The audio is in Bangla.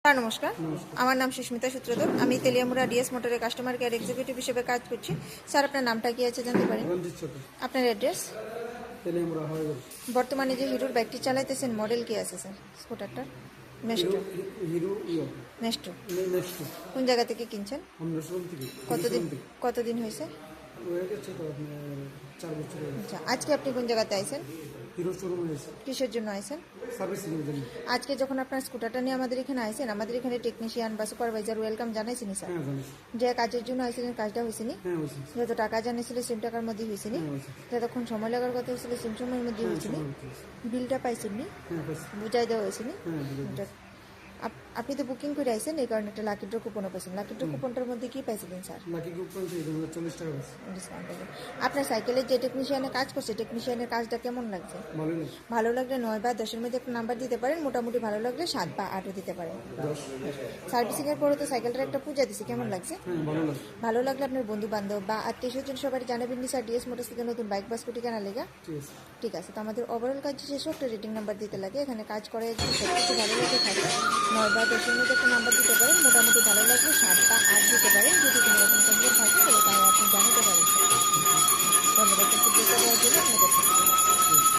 নমস্কার, আমার নাম সুস্মিতা সূত্রধর। আমি তেলিয়ামুড়া ডিএস মোটরের কাস্টমার কেয়ার এক্সিকিউটিভ হিসেবে কাজ করছি। স্যার, আপনার নামটা কি আছে জানতে পারি? আপনার অ্যাড্রেস? বর্তমানে যে হিরোর বাইকটি চালাইতেছেন মডেল কি আছে স্যার? স্কুটারটার নেস্টো। নেস্টো কোন জায়গা থেকে কিনছেন? কতদিন হয়েছে? আচ্ছা, আজকে আপনি কোন জায়গাতে আইছেন? কিসের জন্য আইছেন? আজকে যখন আপনার স্কুটারটা নিয়ে আমাদের এখানে আইছেন, আমাদের এখানে টেকনিশিয়ান বা সুপারভাইজার ওয়েলকাম জানাইছিনি স্যার? যে কাজের জন্য আইছিলেন কাজটা হয়েছিনি? যত টাকা জানিয়েছিল সেম টাকার মধ্যে হয়েছিনি? যতক্ষণ সময় লাগার কথা হয়েছিল সেম সময়ের মধ্যে হয়েছিনি? বিলটা পাইছেননি? বুঝাই দেওয়া হয়েছিনি? আপনি তো বুকিং করে আইছেন, এই কারণে একটা লাকি ড্র কুপনও পাইছেন। লাকি ড্র কুপনটার মধ্যে কি পাইছিলেন স্যার? ডিসকাউন্ট পাইছেন। আপনার সাইকেলের যে টেকনিশিয়ানের কাজ করছে, টেকনিশিয়ানের কাজটা কেমন লাগছে? ভালো লাগলে 9 বা 10-এর মধ্যে একটা নাম্বার দিতে পারেন। মোটামুটি ভালো লাগলে 7 বা 8ও দিতে পারেন। সার্ভিসিং এর পরে তো সাইকেলটার একটা পূজা দিছে, কেমন লাগছে? ভালো লাগলে আপনার বন্ধু বান্ধব বা আত্মীয় স্বজন সবাই জানাবেন নি স্যার ডিএস মোটরস থেকে নতুন বাইক বা স্কুটি কেনার লেগা? ঠিক আছে, তো আমাদের ওভারঅল কাজ শেষে একটা রেটিং নাম্বার দিতে লাগে। এখানে কাজ করে যদি সবকিছু ভালো লাগে থাকে 9 বা 10-এর মধ্যে একটা নাম্বার দিতে পারেন। মোটামুটি ভালো লাগলে 7 বা